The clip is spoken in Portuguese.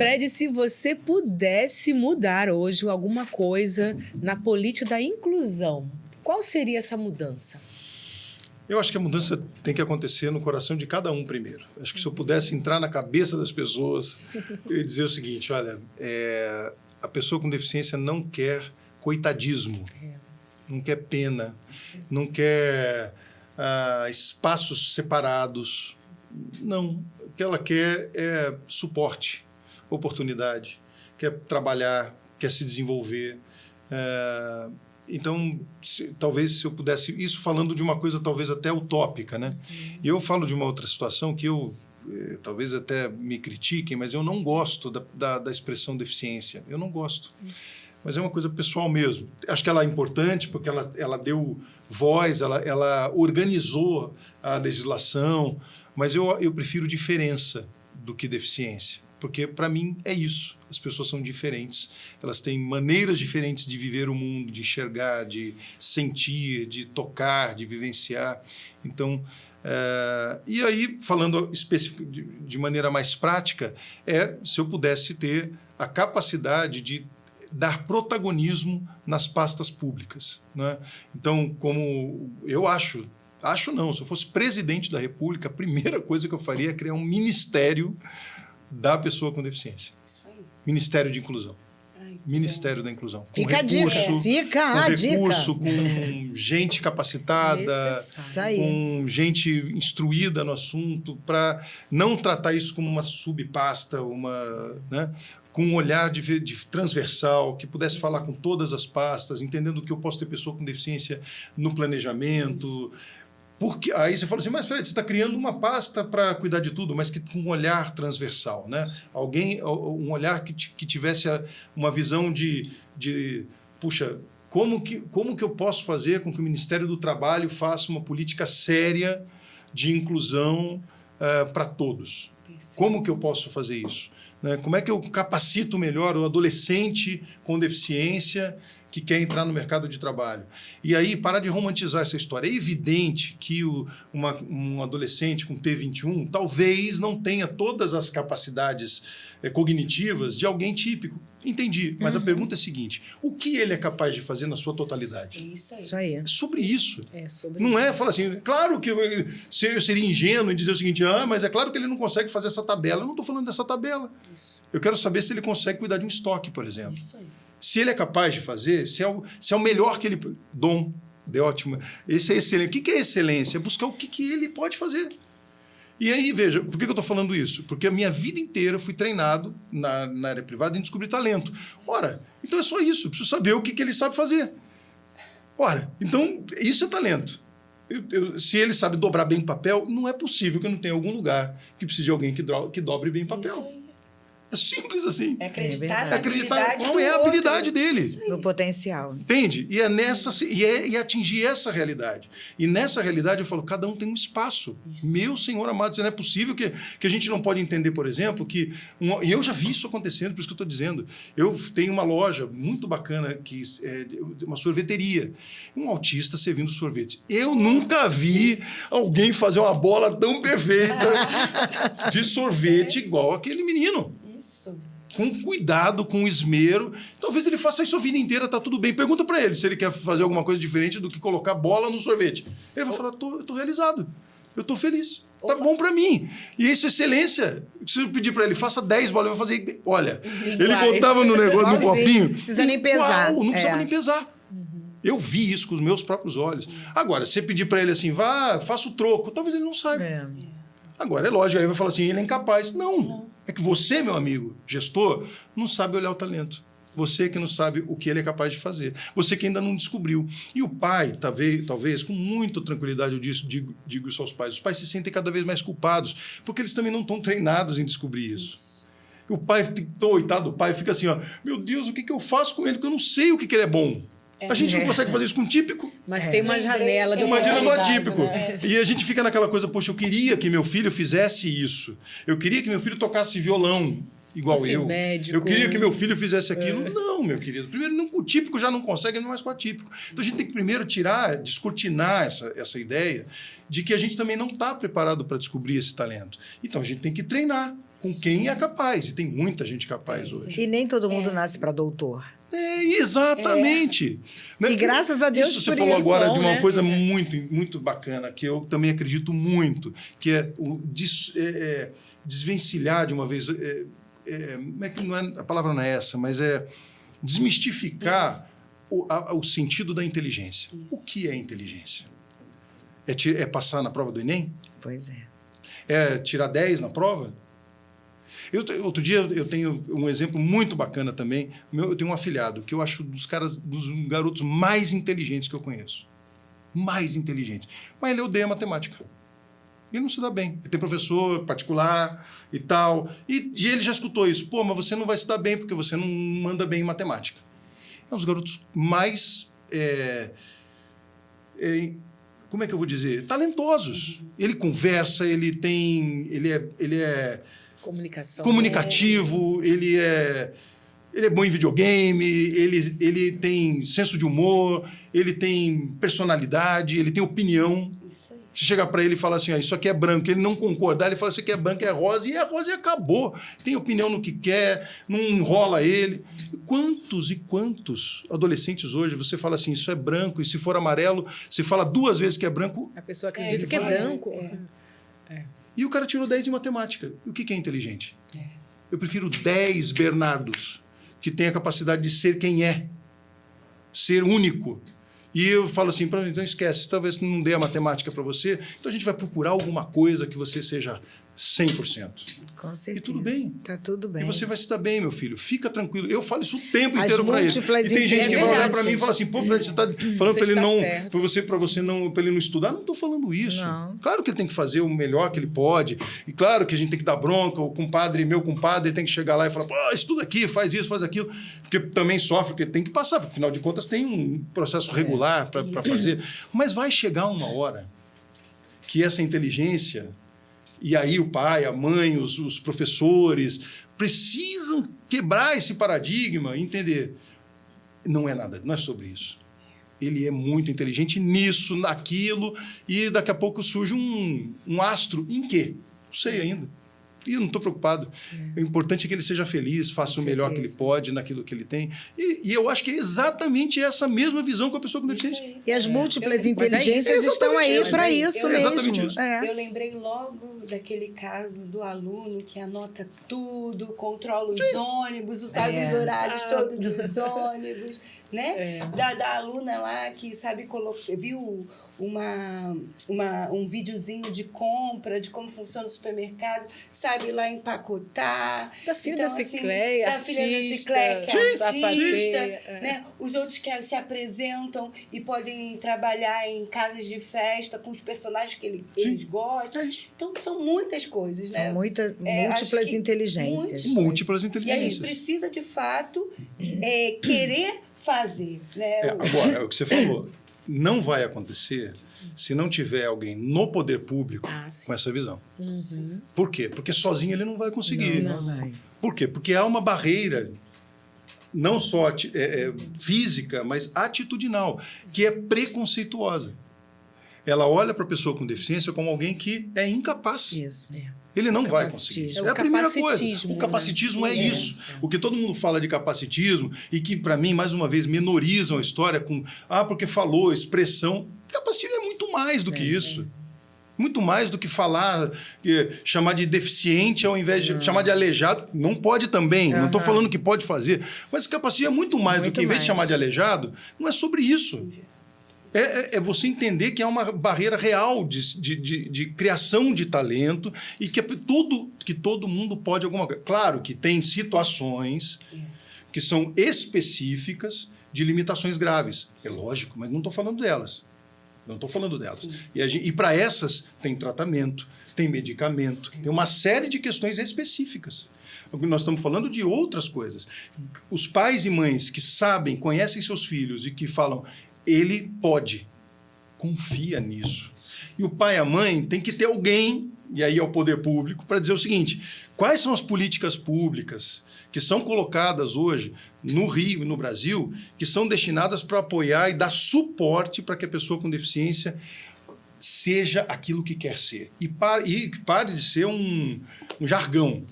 Fred, se você pudesse mudar hoje alguma coisa na política da inclusão, qual seria essa mudança? Eu acho que a mudança tem que acontecer no coração de cada um primeiro. Acho que se eu pudesse entrar na cabeça das pessoas, eu ia dizer o seguinte, olha, a pessoa com deficiência não quer coitadismo, não quer pena, não quer espaços separados. Não, o que ela quer é suporte, oportunidade, quer trabalhar, quer se desenvolver. Então, talvez se eu pudesse... Isso falando de uma coisa talvez até utópica, né? E eu falo de uma outra situação que talvez até me critiquem, mas eu não gosto da expressão deficiência. Eu não gosto. Mas é uma coisa pessoal mesmo. Acho que ela é importante porque ela deu voz, ela organizou a legislação, mas eu prefiro diferença do que deficiência. Porque, para mim, é isso. As pessoas são diferentes. Elas têm maneiras diferentes de viver o mundo, de enxergar, de sentir, de tocar, de vivenciar. Então, e aí, falando de maneira mais prática, se eu pudesse ter a capacidade de dar protagonismo nas pastas públicas, né? Então, como eu acho não, se eu fosse presidente da República, a primeira coisa que eu faria é criar um ministério da pessoa com deficiência. Isso aí. Ministério de Inclusão. Ministério da Inclusão. Com Fica recurso, a dica. com gente capacitada, com gente instruída no assunto, para não tratar isso como uma subpasta, né? Com um olhar de transversal, que pudesse falar com todas as pastas, entendendo que eu posso ter pessoa com deficiência no planejamento. Porque aí você fala assim, mas Fred, você está criando uma pasta para cuidar de tudo, mas que com um olhar transversal, né? Um olhar que tivesse uma visão puxa, como que eu posso fazer com que o Ministério do Trabalho faça uma política séria de inclusão para todos? Como que eu posso fazer isso? Né? Como é que eu capacito melhor o adolescente com deficiência que quer entrar no mercado de trabalho? E aí, parar de romantizar essa história. É evidente que um adolescente com T21 talvez não tenha todas as capacidades cognitivas de alguém típico. Entendi. Mas a pergunta é a seguinte, o que ele é capaz de fazer na sua totalidade? É isso aí. Isso aí. É sobre isso. Sobre não isso. É falar assim, claro que eu seria ingênuo em dizer o seguinte, mas é claro que ele não consegue fazer essa tabela. Eu não estou falando dessa tabela. Isso. Eu quero saber se ele consegue cuidar de um estoque, por exemplo. Isso aí. Se ele é capaz de fazer, se é o melhor que ele... Dom, de ótimo. Esse é excelente. O que é excelência? É buscar o que ele pode fazer. E aí, veja, por que eu estou falando isso? Porque a minha vida inteira eu fui treinado na área privada em descobrir talento. Ora, então é só isso. Eu preciso saber o que ele sabe fazer. Ora, então isso é talento. Se ele sabe dobrar bem papel, não é possível que eu não tenha algum lugar que precise de alguém que dobre bem papel. Isso aí. É simples assim. É acreditar É na Acreditar habilidade qual do é a outro. habilidade dele. Isso aí. No potencial. Entende? E é atingir essa realidade. E nessa realidade eu falo, cada um tem um espaço. Isso. Meu Senhor amado, não é possível que a gente não pode entender, por exemplo, que... E eu já vi isso acontecendo, por isso que eu estou dizendo. Eu tenho uma loja muito bacana, que é uma sorveteria. Um autista servindo sorvetes. Eu nunca vi alguém fazer uma bola tão perfeita de sorvete igual aquele menino. Isso. Com cuidado, com esmero. Talvez ele faça isso a vida inteira, tá tudo bem. Pergunta para ele se ele quer fazer alguma coisa diferente do que colocar bola no sorvete. Ele vai falar, eu tô realizado, eu tô feliz, tá bom para mim. E isso é excelência. Se eu pedir para ele, faça 10 bolas, ele vai fazer... Olha, ele botava no negócio, no copinho... Não precisa nem pesar. Não precisava nem pesar. Eu vi isso com os meus próprios olhos. Agora, se você pedir para ele assim, faça o troco, talvez ele não saiba. Agora, é lógico, aí vai falar assim, ele é incapaz. Não. É que você, meu amigo, gestor, não sabe olhar o talento. Você que não sabe o que ele é capaz de fazer. Você que ainda não descobriu. E o pai, talvez com muita tranquilidade, eu digo isso aos pais, os pais se sentem cada vez mais culpados, porque eles também não estão treinados em descobrir isso. E o pai, coitado do pai, fica assim, meu Deus, o que eu faço com ele? Porque eu não sei o que ele é bom. A gente não consegue fazer isso com um típico. Mas tem uma janela de Imagina no oportunidade, atípico. né? E a gente fica naquela coisa, poxa, eu queria que meu filho fizesse isso. Eu queria que meu filho tocasse violão igual Fosse eu. médico. Eu queria que meu filho fizesse aquilo. Não, meu querido. Primeiro, o típico já não consegue, não mais com o atípico. Então a gente tem que primeiro descortinar essa ideia de que a gente também não está preparado para descobrir esse talento. Então a gente tem que treinar. com quem é capaz. E tem muita gente capaz hoje. E nem todo mundo nasce para doutor. Exatamente. Né? E graças a Deus isso você por falou isso, agora de uma né? coisa muito, muito bacana, que eu também acredito muito, que é o desvencilhar de uma vez... é que não é, a palavra não é essa, mas é desmistificar o sentido da inteligência. Isso. O que é inteligência? É passar na prova do Enem? Pois é. É tirar 10 na prova? Outro dia eu tenho um exemplo muito bacana também. Eu tenho um afilhado que eu acho dos garotos mais inteligentes que eu conheço. Mais inteligentes. Mas ele odeia matemática. Ele não se dá bem. Ele tem professor particular e tal. E ele já escutou isso. Pô, mas você não vai se dar bem porque você não manda bem em matemática. É um dos garotos mais... como é que eu vou dizer? Talentosos. Uhum. Ele conversa, ele é comunicativo, ele é bom em videogame, ele tem senso de humor, ele tem personalidade, ele tem opinião. Isso aí. Se chegar para ele e falar assim, isso aqui é branco, ele não concordar, ele fala, isso aqui é branco, é rosa, e é rosa e acabou. Tem opinião no que quer, não enrola ele. Quantos e quantos adolescentes hoje, você fala assim, isso é branco, e se for amarelo, você fala 2 vezes que é branco. A pessoa acredita que é branco. E o cara tirou 10 em matemática. E o que é inteligente? Eu prefiro 10 Bernardos, que têm a capacidade de ser quem é, ser único. E eu falo assim, então esquece, talvez não dê a matemática para você, então a gente vai procurar alguma coisa que você seja 100%. Com certeza. E tudo bem. Tá tudo bem. E você vai se dar bem, meu filho. Fica tranquilo. Eu falo isso o tempo inteiro para ele. E tem gente que vai olhar para mim e fala assim, pô, Fred, você está falando para ele não, para ele não estudar? Não estou falando isso. Não. Claro que ele tem que fazer o melhor que ele pode. E claro que a gente tem que dar bronca. Meu compadre tem que chegar lá e falar, pô, estuda aqui, faz isso, faz aquilo. Porque também sofre, porque tem que passar. Porque, afinal de contas, tem um processo regular para fazer. Mas vai chegar uma hora que essa inteligência... E aí o pai, a mãe, os professores precisam quebrar esse paradigma e entender. Não é nada, não é sobre isso. Ele é muito inteligente nisso, naquilo, e daqui a pouco surge um astro. Em quê? Não sei ainda. E eu não estou preocupado. O importante é que ele seja feliz, faça o melhor que ele pode naquilo que ele tem. E eu acho que é exatamente essa mesma visão com a pessoa com deficiência. E as múltiplas inteligências estão aí para isso mesmo. Exatamente isso. Eu lembrei logo daquele caso do aluno que anota tudo, controla os ônibus, sabe os horários todos dos ônibus, né? Da aluna lá que sabe viu um videozinho de compra, de como funciona o supermercado, sabe lá empacotar. Da filha então, da Cicleia, da filha da Cicleia, que é artista, né? Os outros que se apresentam e podem trabalhar em casas de festa com os personagens que eles gostam. Então, são muitas coisas, né? São múltiplas inteligências. Múltiplas E a inteligências. gente precisa, de fato, querer fazer. Né? Agora, é o que você falou. Não vai acontecer se não tiver alguém no poder público com essa visão. Uhum. Por quê? Porque sozinho ele não vai conseguir. Não vai. Por quê? Porque há uma barreira, não só física, mas atitudinal, que é preconceituosa. Ela olha para a pessoa com deficiência como alguém que é incapaz. Isso. Ele não vai conseguir. É a primeira coisa. O capacitismo é isso. O que todo mundo fala de capacitismo e que, para mim, mais uma vez, menorizam a história com porque falou, expressão. Capacitismo é muito mais do que isso. Muito mais do que falar, chamar de deficiente ao invés de chamar de aleijado. Não pode também. Não estou falando que pode fazer. Mas capacitismo é muito mais do que, em vez de chamar de aleijado, não é sobre isso. É você entender que há uma barreira real de criação de talento e que todo mundo pode alguma coisa. Claro que tem situações que são específicas de limitações graves. É lógico, mas não estou falando delas. Não estou falando delas. E para essas tem tratamento, tem medicamento, tem uma série de questões específicas. Nós estamos falando de outras coisas. Os pais e mães que sabem, conhecem seus filhos e que falam... Ele pode. Confia nisso. E o pai e a mãe tem que ter alguém, e aí é o poder público, para dizer o seguinte, quais são as políticas públicas que são colocadas hoje no Rio e no Brasil, que são destinadas para apoiar e dar suporte para que a pessoa com deficiência seja aquilo que quer ser. E pare de ser um jargão.